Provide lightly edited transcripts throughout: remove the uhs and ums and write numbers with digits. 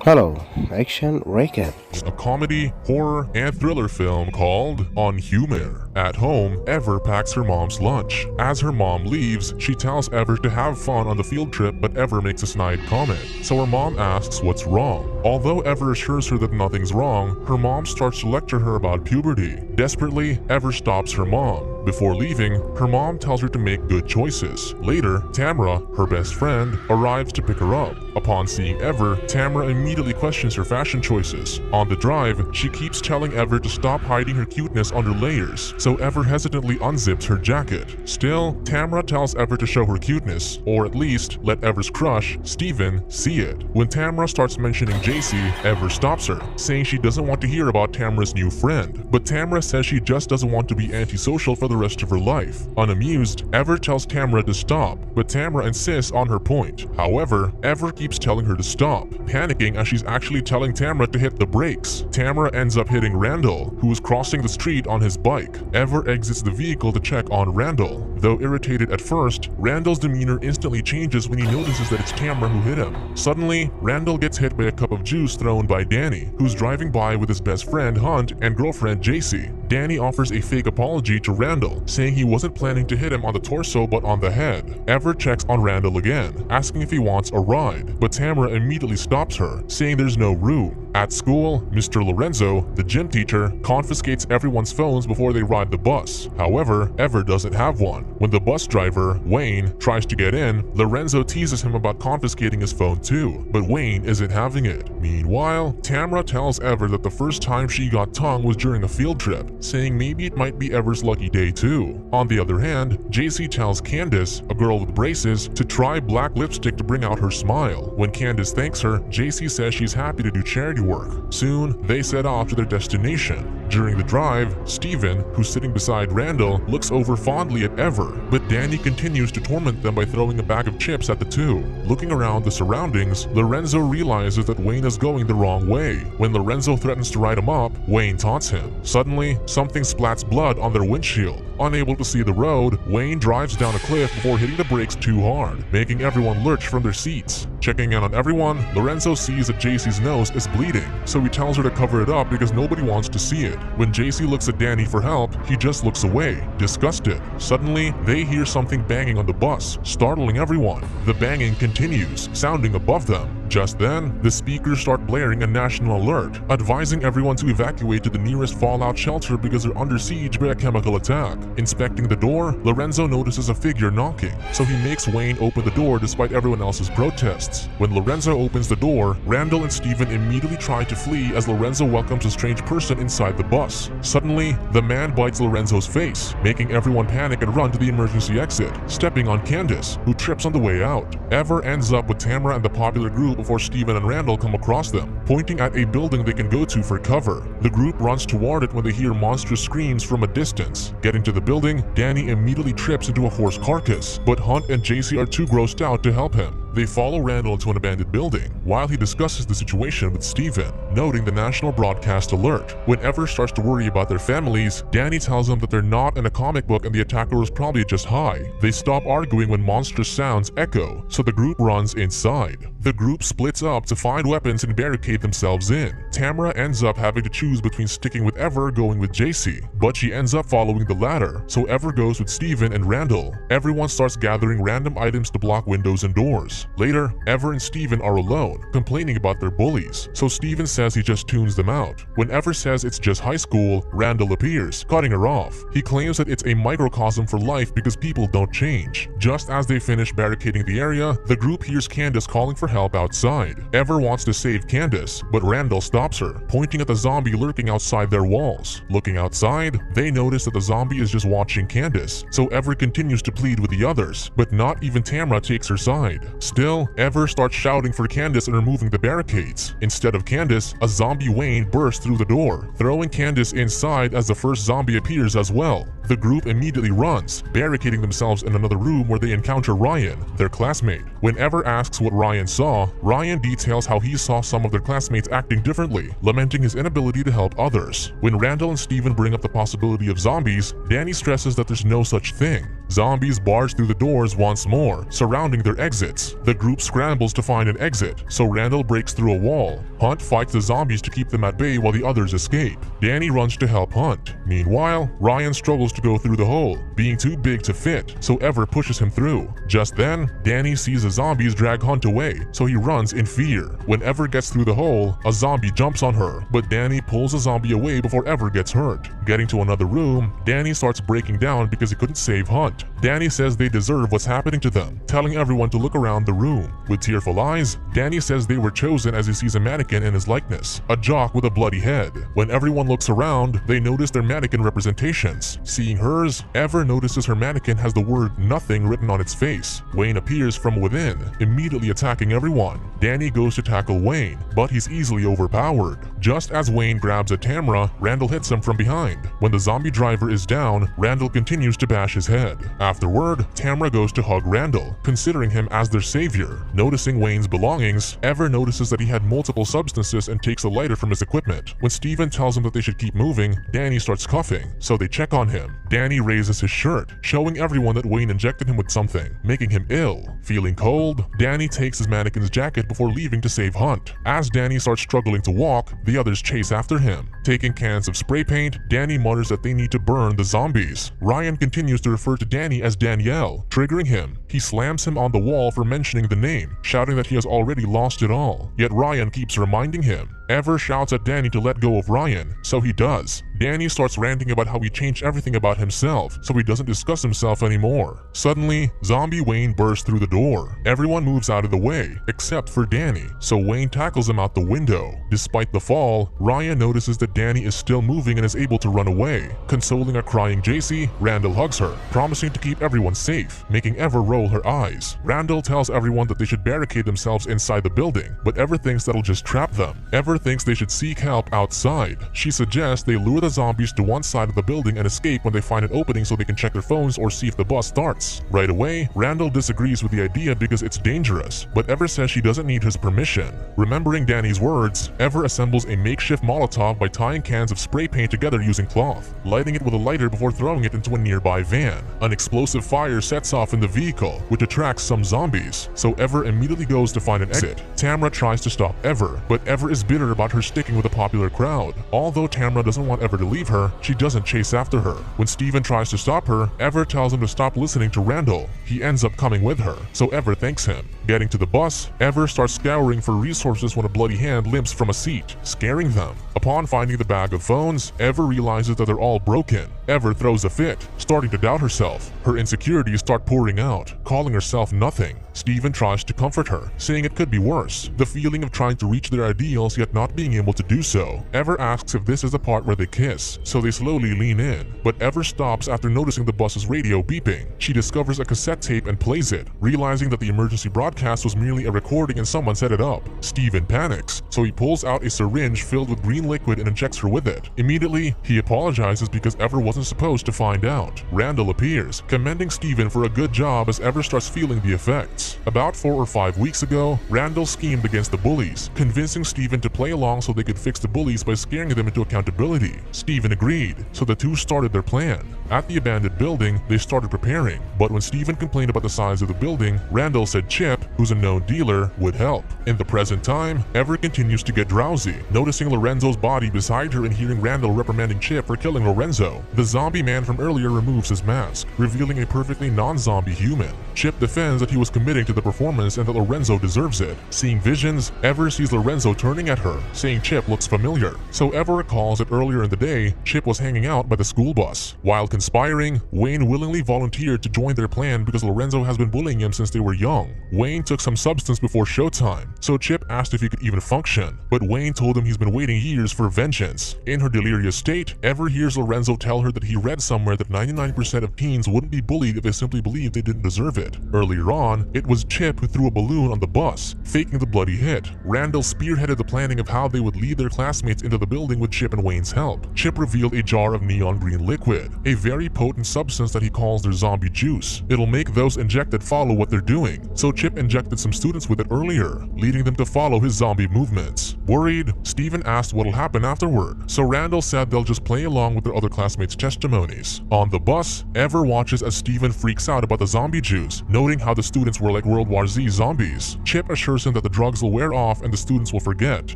Hello, action recap. A comedy, horror, and thriller film called Unhuman. At home, Ever packs her mom's lunch. As her mom leaves, she tells Ever to have fun on the field trip, but Ever makes a snide comment. So her mom asks what's wrong. Although Ever assures her that nothing's wrong, her mom starts to lecture her about puberty. Desperately, Ever stops her mom. Before leaving, her mom tells her to make good choices. Later, Tamra, her best friend, arrives to pick her up. Upon seeing Ever, Tamra immediately questions her fashion choices. On the drive, she keeps telling Ever to stop hiding her cuteness under layers, so Ever hesitantly unzips her jacket. Still, Tamra tells Ever to show her cuteness, or at least let Ever's crush, Steven, see it. When Tamra starts mentioning JC, Ever stops her, saying she doesn't want to hear about Tamra's new friend. But Tamra says she just doesn't want to be antisocial for the rest of her life. Unamused, Ever tells Tamra to stop, but Tamra insists on her point. However, Ever keeps telling her to stop, panicking as she's actually telling Tamra to hit the brakes. Tamra ends up hitting Randall, who is crossing the street on his bike. Ever exits the vehicle to check on Randall. Though irritated at first, Randall's demeanor instantly changes when he notices that it's Tamra who hit him. Suddenly, Randall gets hit by a cup of juice thrown by Danny, who's driving by with his best friend Hunt and girlfriend JC. Danny offers a fake apology to Randall, saying he wasn't planning to hit him on the torso but on the head. Ever checks on Randall again, asking if he wants a ride, but Tamra immediately stops her, saying there's no room. At school, Mr. Lorenzo, the gym teacher, confiscates everyone's phones before they ride the bus. However, Ever doesn't have one. When the bus driver, Wayne, tries to get in, Lorenzo teases him about confiscating his phone too, but Wayne isn't having it. Meanwhile, Tamra tells Ever that the first time she got tongue was during a field trip, saying maybe it might be Ever's lucky day too. On the other hand, JC tells Candace, a girl with braces, to try black lipstick to bring out her smile. When Candace thanks her, JC says she's happy to do charity work. Soon, they set off to their destination. During the drive, Steven, who's sitting beside Randall, looks over fondly at Ever, but Danny continues to torment them by throwing a bag of chips at the two. Looking around the surroundings, Lorenzo realizes that Wayne is going the wrong way. When Lorenzo threatens to ride him up, Wayne taunts him. Suddenly, something splats blood on their windshield. Unable to see the road, Wayne drives down a cliff before hitting the brakes too hard, making everyone lurch from their seats. Checking in on everyone, Lorenzo sees that JC's nose is bleeding, so he tells her to cover it up because nobody wants to see it. When JC looks at Danny for help, he just looks away, disgusted. Suddenly, they hear something banging on the bus, startling everyone. The banging continues, sounding above them. Just then, the speakers start blaring a national alert, advising everyone to evacuate to the nearest fallout shelter because they're under siege by a chemical attack. Inspecting the door, Lorenzo notices a figure knocking, so he makes Wayne open the door despite everyone else's protests. When Lorenzo opens the door, Randall and Steven immediately try to flee as Lorenzo welcomes a strange person inside the bus. Suddenly, the man bites Lorenzo's face, making everyone panic and run to the emergency exit, stepping on Candace, who trips on the way out. Ever ends up with Tamra and the popular group before Steven and Randall come across them, pointing at a building they can go to for cover. The group runs toward it when they hear monstrous screams from a distance. Getting to the building, Danny immediately trips into a horse carcass, but Hunt and JC are too grossed out to help him. They follow Randall into an abandoned building, while he discusses the situation with Steven, noting the national broadcast alert. When Ever starts to worry about their families, Danny tells them that they're not in a comic book and the attacker was probably just high. They stop arguing when monstrous sounds echo, so the group runs inside. The group splits up to find weapons and barricade themselves in. Tamra ends up having to choose between sticking with Ever or going with JC, but she ends up following the latter, so Ever goes with Steven and Randall. Everyone starts gathering random items to block windows and doors. Later, Ever and Steven are alone, complaining about their bullies, so Steven says he just tunes them out. When Ever says it's just high school, Randall appears, cutting her off. He claims that it's a microcosm for life because people don't change. Just as they finish barricading the area, the group hears Candace calling for help outside. Ever wants to save Candace, but Randall stops her, pointing at the zombie lurking outside their walls. Looking outside, they notice that the zombie is just watching Candace, so Ever continues to plead with the others, but not even Tamra takes her side. Still, Ever starts shouting for Candace and removing the barricades. Instead of Candace, a zombie Wayne bursts through the door, throwing Candace inside as the first zombie appears as well. The group immediately runs, barricading themselves in another room where they encounter Ryan, their classmate. When Ever asks what Ryan saw, Ryan details how he saw some of their classmates acting differently, lamenting his inability to help others. When Randall and Steven bring up the possibility of zombies, Danny stresses that there's no such thing. Zombies barge through the doors once more, surrounding their exits. The group scrambles to find an exit, so Randall breaks through a wall. Hunt fights the zombies to keep them at bay while the others escape. Danny runs to help Hunt. Meanwhile, Ryan struggles to go through the hole, being too big to fit, so Ever pushes him through. Just then, Danny sees the zombies drag Hunt away, so he runs in fear. When Ever gets through the hole, a zombie jumps on her, but Danny pulls the zombie away before Ever gets hurt. Getting to another room, Danny starts breaking down because he couldn't save Hunt. Danny says they deserve what's happening to them, telling everyone to look around the room. With tearful eyes, Danny says they were chosen as he sees a mannequin in his likeness, a jock with a bloody head. When everyone looks around, they notice their mannequin representations. Seeing hers, Ever notices her mannequin has the word nothing written on its face. Wayne appears from within, immediately attacking everyone. Danny goes to tackle Wayne, but he's easily overpowered. Just as Wayne grabs a Tamra, Randall hits him from behind. When the zombie driver is down, Randall continues to bash his head. Afterward, Tamra goes to hug Randall, considering him as their savior. Noticing Wayne's belongings, Ever notices that he had multiple substances and takes a lighter from his equipment. When Steven tells him that they should keep moving, Danny starts coughing, so they check on him. Danny raises his shirt, showing everyone that Wayne injected him with something, making him ill. Feeling cold, Danny takes his mannequin's jacket before leaving to save Hunt. As Danny starts struggling to walk, the others chase after him. Taking cans of spray paint, Danny mutters that they need to burn the zombies. Ryan continues to refer to Danny as Danielle, triggering him. He slams him on the wall for mentioning the name, shouting that he has already lost it all. Yet Ryan keeps reminding him. Ever shouts at Danny to let go of Ryan, so he does. Danny starts ranting about how he changed everything about himself, so he doesn't discuss himself anymore. Suddenly, zombie Wayne bursts through the door. Everyone moves out of the way, except for Danny, so Wayne tackles him out the window. Despite the fall, Ryan notices that Danny is still moving and is able to run away. Consoling a crying JC, Randall hugs her, promising to keep everyone safe, making Ever roll her eyes. Randall tells everyone that they should barricade themselves inside the building, but Ever thinks that'll just trap them. Ever thinks they should seek help outside. She suggests they lure the zombies to one side of the building and escape when they find an opening so they can check their phones or see if the bus starts. Right away, Randall disagrees with the idea because it's dangerous, but Ever says she doesn't need his permission. Remembering Danny's words, Ever assembles a makeshift Molotov by tying cans of spray paint together using cloth, lighting it with a lighter before throwing it into a nearby van. An explosive fire sets off in the vehicle, which attracts some zombies, so Ever immediately goes to find an exit. Tamra tries to stop Ever, but Ever is bitter about her sticking with the popular crowd. Although Tamra doesn't want Ever to leave her, she doesn't chase after her. When Steven tries to stop her, Ever tells him to stop listening to Randall. He ends up coming with her, so Ever thanks him. Getting to the bus, Ever starts scouring for resources when a bloody hand limps from a seat, scaring them. Upon finding the bag of phones, Ever realizes that they're all broken. Ever throws a fit, starting to doubt herself. Her insecurities start pouring out, calling herself nothing. Steven tries to comfort her, saying it could be worse. The feeling of trying to reach their ideals yet not being able to do so. Ever asks if this is the part where they kiss, so they slowly lean in. But Ever stops after noticing the bus's radio beeping. She discovers a cassette tape and plays it, realizing that the emergency broadcast was merely a recording and someone set it up. Steven panics, so he pulls out a syringe filled with green liquid and injects her with it. Immediately, he apologizes because Ever wasn't supposed to find out. Randall appears, commending Steven for a good job as Ever starts feeling the effects. About 4 or 5 weeks ago, Randall schemed against the bullies, convincing Steven to play along so they could fix the bullies by scaring them into accountability. Steven agreed, so the two started their plan. At the abandoned building, they started preparing, but when Steven complained about the size of the building, Randall said Chip, who's a known dealer, would help. In the present time, Ever continues to get drowsy, noticing Lorenzo's body beside her and hearing Randall reprimanding Chip for killing Lorenzo. The zombie man from earlier removes his mask, revealing a perfectly non-zombie human. Chip defends that he was committing to the performance and that Lorenzo deserves it. Seeing visions, Ever sees Lorenzo turning at her, saying Chip looks familiar. So Ever recalls that earlier in the day, Chip was hanging out by the school bus. While conspiring, Wayne willingly volunteered to join their plan because Lorenzo has been bullying him since they were young. Wayne took some substance before showtime, so Chip asked if he could even function, but Wayne told him he's been waiting years for vengeance. In her delirious state, Ever hears Lorenzo tell her that he read somewhere that 99% of teens wouldn't be bullied if they simply believed they didn't deserve it. Earlier on, it was Chip who threw a balloon on the bus, faking the bloody hit. Randall spearheaded the planning of how they would lead their classmates into the building with Chip and Wayne's help. Chip revealed a jar of neon green liquid, a very potent substance that he calls their zombie juice. It'll make those injected follow what they're doing, so Chip injected some students with it earlier, leading them to follow his zombie movements. Worried, Steven asked what'll happen afterward, so Randall said they'll just play along with their other classmates' testimonies. On the bus, Ever watches as Steven freaks out about the zombie juice, noting how the students were like World War Z zombies. Chip assures him that the drugs will wear off and the students will forget.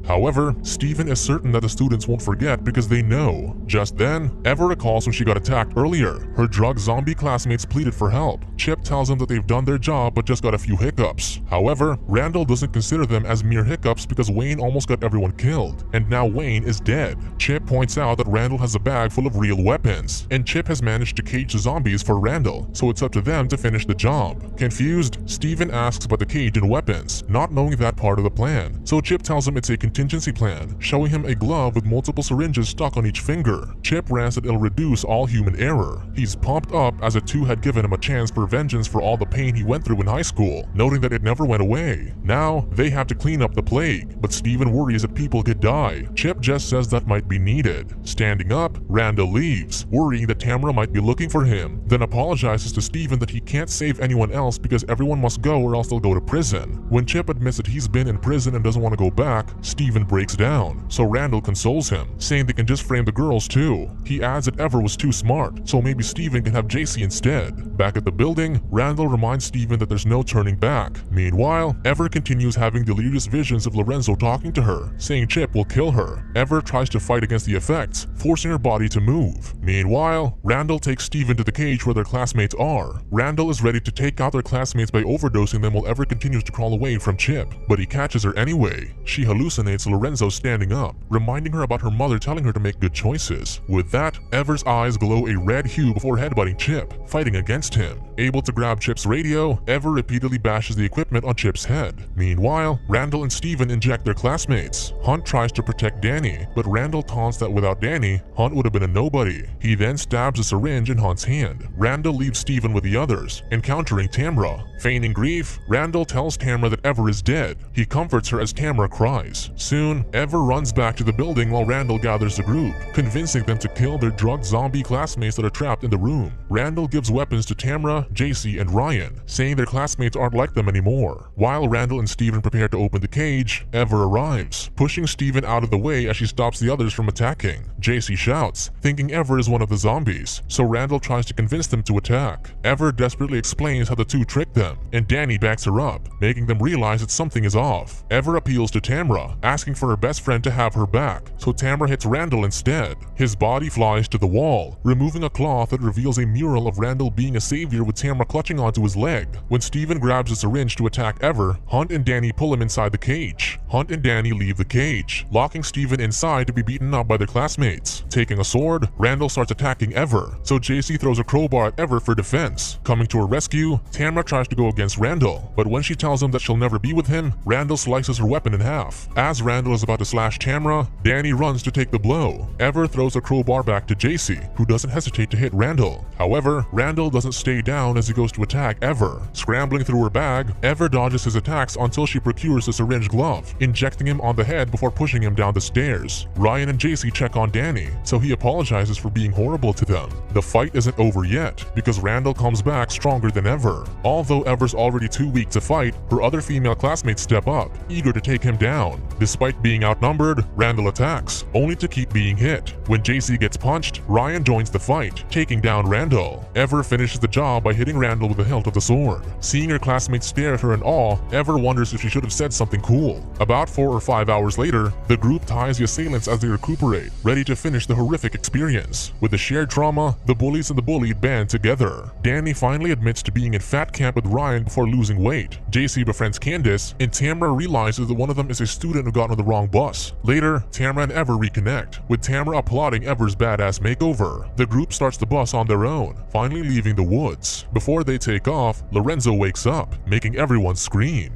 However, Steven is certain that the students won't forget because they know. Just then, Ever recalls when she got attacked earlier. Her drug zombie classmates pleaded for help. Chip tells him that they've done their job but just got a few hiccups. However, Randall doesn't consider them as mere hiccups because Wayne almost got everyone killed, and now Wayne is dead. Chip points out that Randall has a bag full of real weapons, and Chip has managed to cage the zombies for Randall, so it's up to them to finish the job. Confused, Steven asks about the cage and weapons, not knowing that part of the plan, so Chip tells him it's a contingency plan, showing him a glove with multiple syringes stuck on each finger. Chip rants that it'll reduce all human error. He's pumped up as the two had given him a chance for vengeance for all the pain he went through in high school, noting that it never went away. Now, they have to clean up the plague, but Steven worries that people could die. Chip just says that might be needed. Standing up, Randall leaves, worrying that Tamara might be looking for him, then apologizes to Steven that he can't save anyone else because everyone must go or else they'll go to prison. When Chip admits that he's been in prison and doesn't want to go back, Steven breaks down, so Randall consoles him, saying they can just frame the girls too. He adds that Ever was too smart, so maybe Steven can have JC instead. Back at the building, Randall reminds Steven that there's no turning back. Meanwhile, Ever continues having delirious visions of Lorenzo talking to her, saying Chip will kill her. Ever tries to fight against the effects, forcing her body to move. Meanwhile, Randall takes Steven to the cage where their classmates are. Randall is ready to take out their classmates by overdosing them while Ever continues to crawl away from Chip, but he catches her anyway. She hallucinates Lorenzo standing up, reminding her about her mother telling her to make good choices. With that, Ever's eyes glow a red hue before headbutting Chip, fighting against him. Able to grab Chip's radio, Ever repeatedly bashes the equipment on Chip's head. Meanwhile, Randall and Steven inject their classmates. Hunt tries to protect Danny, but Randall taunts that without Danny, Hunt would have been a nobody. He then stabs a syringe in Hunt's hand. Randall leaves Steven with the others, encountering Tamara. Feigning grief, Randall tells Tamara that Ever is dead. He comforts her as Tamara cries. Soon, Ever runs back to the building while Randall gathers the group, convincing them to kill their drug zombie classmates that are trapped in the room. Randall gives weapons to Tamara, JC, and Ryan, saying their classmates aren't like them anymore. While Randall and Steven prepare to open the cage, Ever arrives, pushing Steven out of the way as she stops the others from attacking. JC shouts, thinking Ever is one of the zombies, so Randall tries to convince them to attack. Ever desperately explains how the two tricked them, and Danny backs her up, making them realize that something is off. Ever appeals to Tamara, asking for her best friend to have her back, so Tamara hits Randall instead. His body flies to the wall, removing a cloth that reveals a mural of Randall being a savior with Tamara clutching onto his leg. When Steven grabs a syringe to attack Ever, Hunt and Danny pull him inside the cage. Hunt and Danny leave the cage, locking Steven inside to be beaten up by their classmates. Taking a sword, Randall starts attacking Ever, so JC throws a crowbar at Ever for defense. Coming to her rescue, Tamara tries to go against Randall, but when she tells him that she'll never be with him, Randall slices her weapon in half. As Randall is about to slash Tamara, Danny runs to take the blow. Ever throws a crowbar back to JC, who doesn't hesitate to hit Randall. However, Randall doesn't stay down as he goes to attack Ever. Scrambling through her bag, Ever dodges his attacks until she procures the syringe glove, injecting him on the head before pushing him down the stairs. Ryan and JC check on Danny, so he apologizes for being horrible to them. The fight isn't over yet, because Randall comes back stronger than ever. Although Ever's already too weak to fight, her other female classmates step up, eager to take him down. Despite being outnumbered, Randall attacks, only to keep being hit. When JC gets punched, Ryan joins the fight, taking down Randall. Ever finishes the job by hitting Randall with the hilt of the sword. Seeing her classmates stare at her in awe, Ever wonders if she should have said something cool. About 4 or 5 hours later, the group ties the assailants as they recuperate, ready to finish the horrific experience. With the shared trauma, the bullies and the bullied band together. Danny finally admits to being in fat camp with Ryan before losing weight. JC befriends Candace, and Tamara realizes that one of them is a student who got on the wrong bus. Later, Tamara and Ever reconnect, with Tamara applauding Ever's badass makeover. The group starts the bus on their own, finally leaving the woods. Before they take off, Lorenzo wakes up, making everyone scream.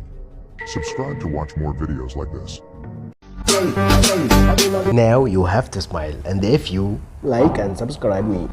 Subscribe to watch more videos like this. Now you have to smile, and if you like and subscribe me.